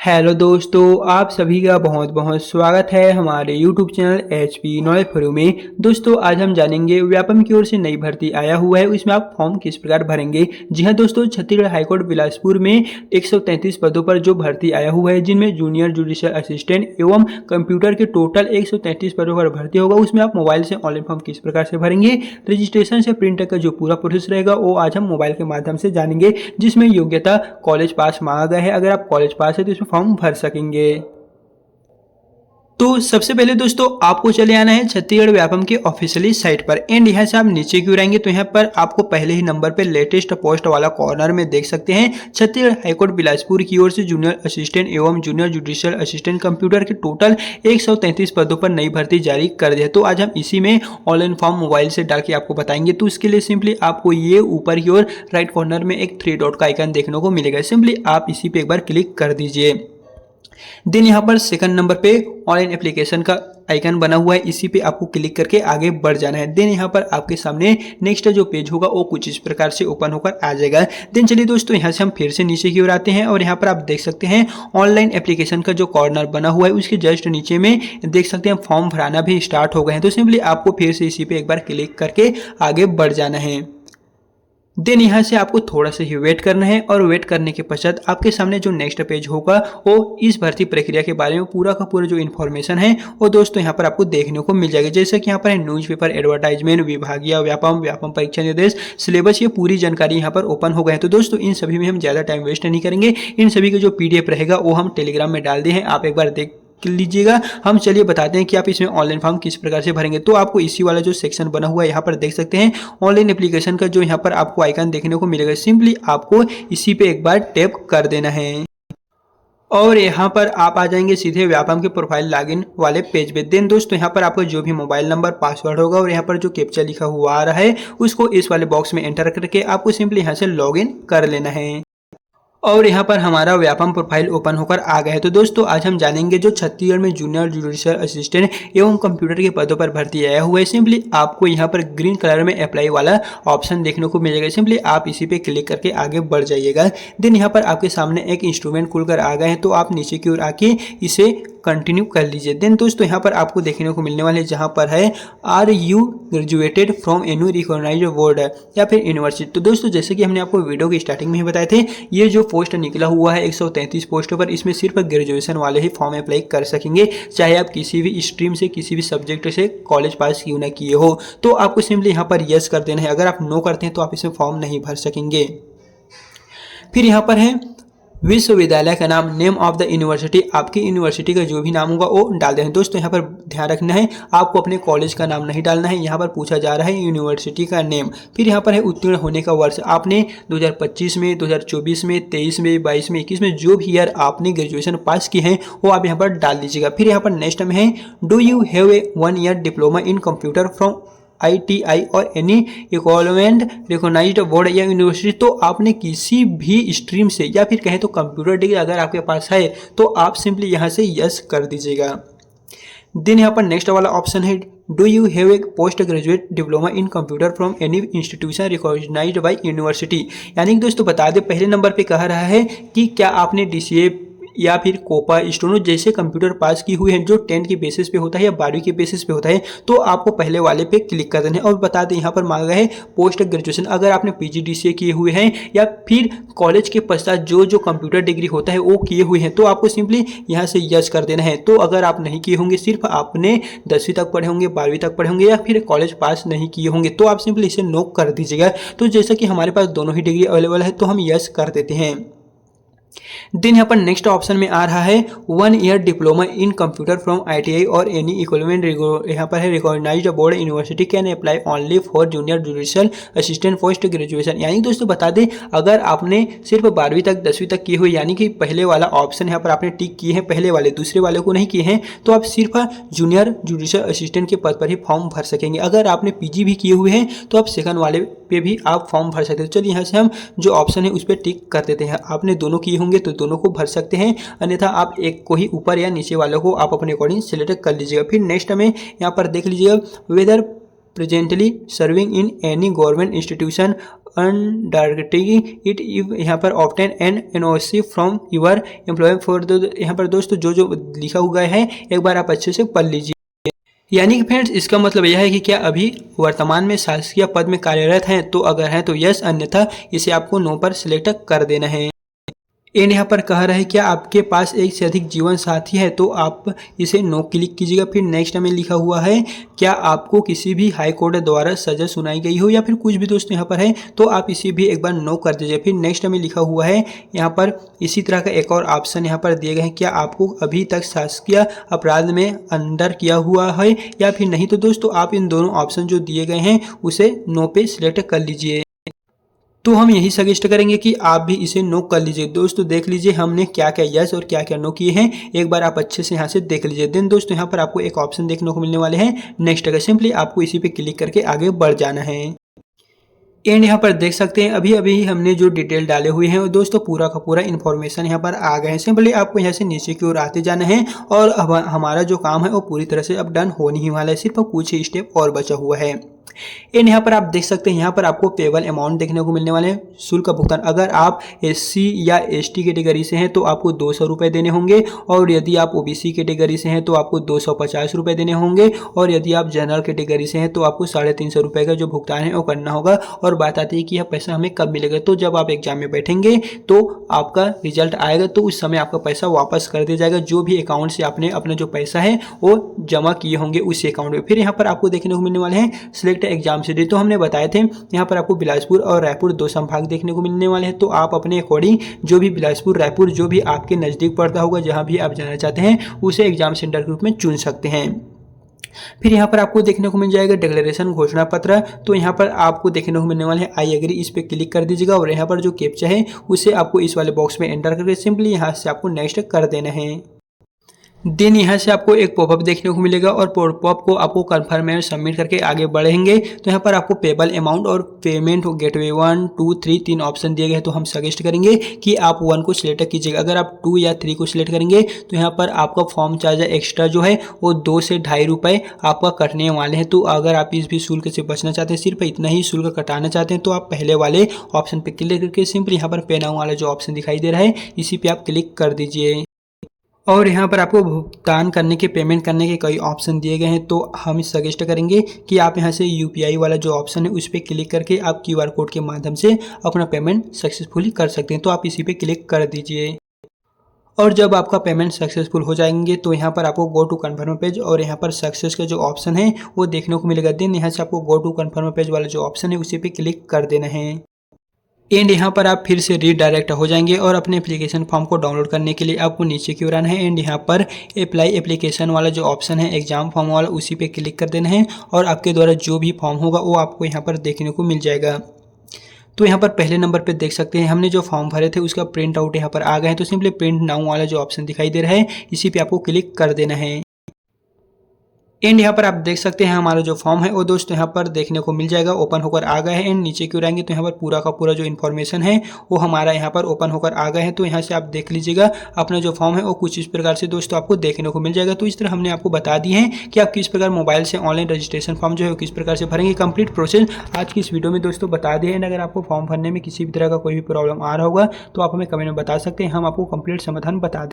Hello दोस्तों, आप सभी का बहुत बहुत स्वागत है हमारे YouTube channel HP knowledge for you में। दोस्तों, आज हम जानेंगे व्यापम की ओर से नई भर्ती आया हुआ है, इसमें आप फॉर्म किस प्रकार भरेंगे। जी हां दोस्तों, छत्तीसगढ़ हाईकोर्ट बिलासपुर में 133 पदों पर जो भर्ती आया हुआ है, जिनमें जूनियर जुडिशियल असिस्टेंट एवं कंप्यूटर के टोटल 133 पदों पर भर्ती होगा। उसमें आप मोबाइल से ऑनलाइन फॉर्म किस प्रकार से भरेंगे, रजिस्ट्रेशन से प्रिंट का जो पूरा प्रोसेस रहेगा वो आज हम मोबाइल के माध्यम से जानेंगे, जिसमें योग्यता कॉलेज पास मांगा गया है। अगर आप कॉलेज पास है तो इसमें फॉर्म भर सकेंगे। तो सबसे पहले दोस्तों आपको चले आना है छत्तीसगढ़ व्यापम की ऑफिशियली साइट पर एंड यहाँ से आप नीचे क्यों आएंगे तो यहाँ पर आपको पहले ही नंबर पे लेटेस्ट पोस्ट वाला कॉर्नर में देख सकते हैं छत्तीसगढ़ हाईकोर्ट बिलासपुर की ओर से जूनियर असिस्टेंट एवं जूनियर जुडिशियल असिस्टेंट कंप्यूटर के टोटल 133 पदों पर नई भर्ती जारी कर दिया। तो आज हम इसी में ऑनलाइन फॉर्म मोबाइल से डाल के आपको बताएंगे। तो इसके लिए सिंपली आपको ये ऊपर की ओर राइट कॉर्नर में एक 3 डॉट का आइकन देखने को मिलेगा। सिंपली आप इसी पे एक बार क्लिक कर दीजिए। देन यहाँ पर सेकंड नंबर पे ऑनलाइन एप्लीकेशन का आइकन बना हुआ है, इसी पे आपको क्लिक करके आगे बढ़ जाना है। देन यहाँ पर आपके सामने नेक्स्ट जो पेज होगा वो कुछ इस प्रकार से ओपन होकर आ जाएगा। देन चलिए दोस्तों यहाँ से हम फिर से नीचे की ओर आते हैं और यहाँ पर आप देख सकते हैं ऑनलाइन एप्लीकेशन का जो कॉर्नर बना हुआ है उसके जस्ट नीचे में देख सकते हैं फॉर्म भराना भी स्टार्ट हो गए हैं। तो सिंपली आपको फिर से इसी पे एक बार क्लिक करके आगे बढ़ जाना है। देन यहाँ से आपको थोड़ा सा ही वेट करना है और वेट करने के पश्चात आपके सामने जो नेक्स्ट पेज होगा वो इस भर्ती प्रक्रिया के बारे में पूरा का पूरा जो इन्फॉर्मेशन है वो दोस्तों यहाँ पर आपको देखने को मिल जाएगा। जैसे कि यहाँ पर है न्यूज़पेपर, एडवर्टाइजमेंट, विभागीय व्यापम परीक्षा निर्देश, सिलेबस, ये पूरी जानकारी यहाँ पर ओपन हो गए हैं। तो दोस्तों इन सभी में हम ज़्यादा टाइम वेस्ट नहीं करेंगे। इन सभी का जो PDF रहेगा वो हम टेलीग्राम में डाल दिए हैं, आप एक बार देख लीजिएगा। हम चलिए बताते हैं कि आप इसमें ऑनलाइन फॉर्म किस प्रकार से भरेंगे। तो आपको इसी वाला जो सेक्शन बना हुआ है यहाँ पर देख सकते हैं ऑनलाइन एप्लीकेशन का जो यहाँ पर आपको आइकन देखने को मिलेगा। सिंपली आपको इसी पे एक बार टैप कर देना है और यहाँ पर आप आ जाएंगे सीधे व्यापम के प्रोफाइल लॉगिन वाले पेज पे। देन दोस्तों यहाँ पर आपका जो भी मोबाइल नंबर, पासवर्ड होगा और यहाँ पर जो कैप्चा लिखा हुआ आ रहा है उसको इस वाले बॉक्स में एंटर करके आपको सिंपली यहाँ से लॉगिन कर लेना है और यहाँ पर हमारा व्यापम प्रोफाइल ओपन होकर आ गया है। तो दोस्तों आज हम जानेंगे जो छत्तीसगढ़ में जूनियर जुडिशियल असिस्टेंट एवं कंप्यूटर के पदों पर भर्ती आया हुआ है। सिंपली आपको यहाँ पर ग्रीन कलर में अप्लाई वाला ऑप्शन देखने को मिलेगा। सिंपली आप इसी पे क्लिक करके आगे बढ़ जाइएगा। देन यहाँ पर आपके सामने एक इंस्ट्रूमेंट खुलकर आ गए हैं, तो आप नीचे की ओर आके इसे कंटिन्यू कर लीजिए। देन दोस्तों यहाँ पर आपको देखने को मिलने वाले जहाँ पर है are you graduated from any recognised board या फिर यूनिवर्सिटी। तो दोस्तों जैसे कि हमने आपको वीडियो की स्टार्टिंग में ही बताए थे, ये जो पोस्ट निकला हुआ है 133 पोस्ट पर, इसमें सिर्फ ग्रेजुएशन वाले ही फॉर्म अप्लाई कर सकेंगे, चाहे आप किसी भी स्ट्रीम से किसी भी सब्जेक्ट से कॉलेज पास क्यों ना किए हो। तो आपको सिंपली यहाँ पर यस कर देना है। अगर आप नो करते हैं तो आप इसमें फॉर्म नहीं भर सकेंगे। फिर यहाँ पर है विश्वविद्यालय का नाम, नेम ऑफ द यूनिवर्सिटी, आपकी यूनिवर्सिटी का जो भी नाम होगा वो डाल देना है। दोस्तों यहाँ पर ध्यान रखना है आपको अपने कॉलेज का नाम नहीं डालना है, यहाँ पर पूछा जा रहा है यूनिवर्सिटी का नेम। फिर यहाँ पर है उत्तीर्ण होने का वर्ष, आपने 2025 में, 2024 में, 23 में, 22 में, 21 में जो भी ईयर आपने ग्रेजुएशन पास की है वो आप यहाँ पर डाल दीजिएगा। फिर यहाँ पर नेक्स्ट में है do you have A 1 year diploma in computer from ITI और एनी इक्विवेलेंट रिकॉग्नाइज्ड बोर्ड या यूनिवर्सिटी। तो आपने किसी भी स्ट्रीम से या फिर कहें तो कंप्यूटर डिग्री अगर आपके पास है तो आप सिंपली यहाँ से यस कर दीजिएगा। देन यहाँ पर नेक्स्ट वाला ऑप्शन है do you have a post graduate diploma in computer from any institution recognised by university. यानी कि दोस्तों बता दें पहले नंबर पे कह रहा है कि क्या आपने DCA या फिर कोपा, स्टोनो जैसे कंप्यूटर पास की हुई है जो 10th के बेसिस पे होता है या 12वीं के बेसिस पे होता है, तो आपको पहले वाले पे क्लिक कर देना है। और बता दें यहाँ पर मांगा गया है पोस्ट ग्रेजुएशन, अगर आपने PGDCA किए हुए हैं या फिर कॉलेज के पश्चात जो कंप्यूटर डिग्री होता है वो किए हुए हैं तो आपको सिंपली यहाँ से यस कर देना है। तो अगर आप नहीं किए होंगे, सिर्फ आपने 10वीं तक पढ़े होंगे, 12वीं तक पढ़े होंगे या फिर कॉलेज पास नहीं किए होंगे तो आप सिंपली इसे नो कर दीजिएगा। तो जैसा कि हमारे पास दोनों ही डिग्री अवेलेबल है तो हम यस कर देते हैं। देन यहाँ पर नेक्स्ट ऑप्शन में आ रहा है 1 year diploma in computer from ITI और एनी इक्विवेलेंट, यहाँ पर है recognised board university can apply only for junior judicial assistant post graduation. यानी दोस्तों बता दें अगर आपने सिर्फ 12वीं तक 10वीं तक किए हुए, यानी कि पहले वाला ऑप्शन यहाँ पर आपने टिक किए हैं पहले वाले, दूसरे वाले को नहीं किए हैं, तो आप सिर्फ जूनियर जुडिशियल असिस्टेंट के पद पर ही फॉर्म भर सकेंगे। अगर आपने PG भी किए हुए हैं तो आप सेकंड वाले पे भी आप फॉर्म भर सकते हैं। चलिए यहाँ से हम जो ऑप्शन है उस पर टिक कर देते हैं। आपने दोनों किए होंगे तो दोनों को भर सकते हैं, अन्यथा आप एक को ही ऊपर या नीचे वालों को आप अपने अकॉर्डिंग सिलेक्ट कर लीजिएगा। फिर नेक्स्ट में यहाँ पर देख लीजिएगा whether presently serving in any government institution undertaking it यहाँ पर obtain an NOC from your employer for यहाँ पर दोस्तों जो जो लिखा हुआ है एक बार आप अच्छे से पढ़ लीजिए। यानी कि फ्रेंड्स इसका मतलब यह है कि क्या अभी वर्तमान में शासकीय पद में कार्यरत हैं, तो अगर हैं तो यस, अन्यथा इसे आपको नो पर सिलेक्ट कर देना है। एंड यहाँ पर कह रहा है क्या आपके पास एक से अधिक जीवन साथी है, तो आप इसे नो क्लिक कीजिएगा। फिर नेक्स्ट में लिखा हुआ है क्या आपको किसी भी हाई कोर्ट द्वारा सजा सुनाई गई हो या फिर कुछ भी दोस्तों यहाँ पर है, तो आप इसे भी एक बार नो कर दीजिए। फिर नेक्स्ट में लिखा हुआ है यहाँ पर इसी तरह का एक और ऑप्शन यहाँ पर दिए गए हैं क्या आपको अभी तक शासकीय अपराध में अंडर किया हुआ है या फिर नहीं, तो दोस्तों आप इन दोनों ऑप्शन जो दिए गए हैं उसे नो पे सिलेक्ट कर लीजिए। तो हम यही सजेस्ट करेंगे कि आप भी इसे नो कर लीजिए। दोस्तों देख लीजिए हमने क्या क्या यस और क्या क्या नो किए हैं, एक बार आप अच्छे से यहाँ से देख लीजिए। देन दोस्तों यहाँ पर आपको एक ऑप्शन देखने को मिलने वाले हैं नेक्स्ट का, सिंपली आपको इसी पे क्लिक करके आगे बढ़ जाना है। एंड यहाँ पर देख सकते हैं अभी अभी हमने जो डिटेल डाले हुए हैं दोस्तों पूरा का पूरा इन्फॉर्मेशन यहाँ पर आ गए हैं। सिंपली आपको यहाँ से नीचे की ओर आते जाना है और अब हमारा जो काम है वो पूरी तरह से अब डन होने ही वाला है, सिर्फ कुछ ही स्टेप और बचा हुआ है। एंड यहाँ पर आप देख सकते हैं यहाँ पर आपको पेबल अमाउंट देखने को मिलने वाले हैं। शुल्क का भुगतान अगर आप एससी या एसटी कैटेगरी से हैं तो आपको 200 रुपये देने होंगे, और यदि आप ओबीसी कैटेगरी से हैं तो आपको 250 रुपये देने होंगे, और यदि आप जनरल कैटेगरी से हैं तो आपको 350 रुपये का जो भुगतान है वो करना होगा। और बात आती है कि यह पैसा हमें कब मिलेगा, तो जब आप एग्जाम में बैठेंगे तो आपका रिजल्ट आएगा तो उस समय आपका पैसा वापस कर दिया जाएगा, जो भी अकाउंट से आपने अपना जो पैसा है वो जमा किए होंगे उसी अकाउंट में। फिर यहाँ पर आपको देखने को मिलने वाले हैं सिलेक्ट एग्जाम सिटी, तो हमने बताए थे यहाँ पर आपको बिलासपुर और रायपुर 2 संभाग देखने को मिलने वाले हैं। तो आप अपने अकॉर्डिंग जो भी बिलासपुर रायपुर जो भी आपके नज़दीक पड़ता होगा, जहाँ भी आप जाना चाहते हैं उसे एग्जाम सेंटर के रूप में चुन सकते हैं। फिर यहाँ पर आपको देखने को मिल जाएगा डिक्लेरेशन घोषणा पत्र, तो यहाँ पर आपको देखने को मिलने वाले हैं आई एग्री, इस पर क्लिक कर दीजिएगा और यहाँ पर जो कैप्चा है उसे आपको इस वाले बॉक्स में एंटर करके सिंपली यहाँ से आपको नेक्स्ट कर देना है। देन यहाँ से आपको एक पॉपअप देखने को मिलेगा और पॉपअप को आपको कन्फर्म में सबमिट करके आगे बढ़ेंगे। तो यहाँ पर आपको पेबल अमाउंट और पेमेंट गेटवे 1, 2, 3 तीन ऑप्शन दिए गए हैं, तो हम सजेस्ट करेंगे कि आप 1 को सिलेक्ट कीजिएगा। अगर आप 2 या 3 को सिलेक्ट करेंगे तो यहाँ पर आपका फॉर्म चार्ज एक्स्ट्रा जो है वो 2 से 2.5 रुपये आपका कटने वाले हैं। तो अगर आप इस भी शुल्क से बचना चाहते हैं, सिर्फ इतना ही शुल्क कटाना चाहते हैं, तो आप पहले वाले ऑप्शन पर क्लिक करके सिंपली यहाँ पर पे नाउ वाला जो ऑप्शन दिखाई दे रहा है इसी पर आप क्लिक कर दीजिए। और यहाँ पर आपको भुगतान करने के पेमेंट करने के कई ऑप्शन दिए गए हैं, तो हम सजेस्ट करेंगे कि आप यहाँ से यूपीआई वाला जो ऑप्शन है उस पर क्लिक करके आप क्यूआर कोड के माध्यम से अपना पेमेंट सक्सेसफुली कर सकते हैं। तो आप इसी पे क्लिक कर दीजिए और जब आपका पेमेंट सक्सेसफुल हो जाएंगे तो यहाँ पर आपको गो टू कन्फर्म पेज और यहाँ पर सक्सेस का जो ऑप्शन है वो देखने को मिलेगा। देन यहाँ से आपको गो टू कन्फर्म पेज वाला जो ऑप्शन है उसी पर क्लिक कर देना है। एंड यहाँ पर आप फिर से रीडायरेक्ट हो जाएंगे और अपने एप्लीकेशन फॉर्म को डाउनलोड करने के लिए आपको नीचे की ओर आना है। एंड यहाँ पर अप्लाई एप्लीकेशन वाला जो ऑप्शन है एग्जाम फॉर्म वाला उसी पे क्लिक कर देना है और आपके द्वारा जो भी फॉर्म होगा वो आपको यहाँ पर देखने को मिल जाएगा। तो यहाँ पर पहले नंबर पे देख सकते हैं हमने जो फॉर्म भरे थे उसका प्रिंट आउट यहाँ पर आ गए हैं। तो सिंपली प्रिंट नाउ वाला जो ऑप्शन दिखाई दे रहा है इसी पे आपको क्लिक कर देना है। एंड यहाँ पर आप देख सकते हैं हमारा जो फॉर्म है वो दोस्तों यहाँ पर देखने को मिल जाएगा, ओपन होकर आ गया है। एंड नीचे की ओर आएंगे तो यहाँ पर पूरा का पूरा जो इन्फॉर्मेशन है वो हमारा यहाँ पर ओपन होकर आ गए हैं। तो यहाँ से आप देख लीजिएगा अपना जो फॉर्म है वो कुछ इस प्रकार से दोस्तों आपको देखने को मिल जाएगा। तो इस तरह हमने आपको बता दी है कि आप किस प्रकार मोबाइल से ऑनलाइन रजिस्ट्रेशन फॉर्म जो है किस प्रकार से भरेंगे। कंप्लीट प्रोसेस आज की इस वीडियो में दोस्तों बता दिए। एंड अगर आपको फॉर्म भरने में किसी भी तरह का कोई भी प्रॉब्लम आ रहा होगा तो आप हमें कमेंट में बता सकते हैं, हम आपको कंप्लीट समाधान बता दें।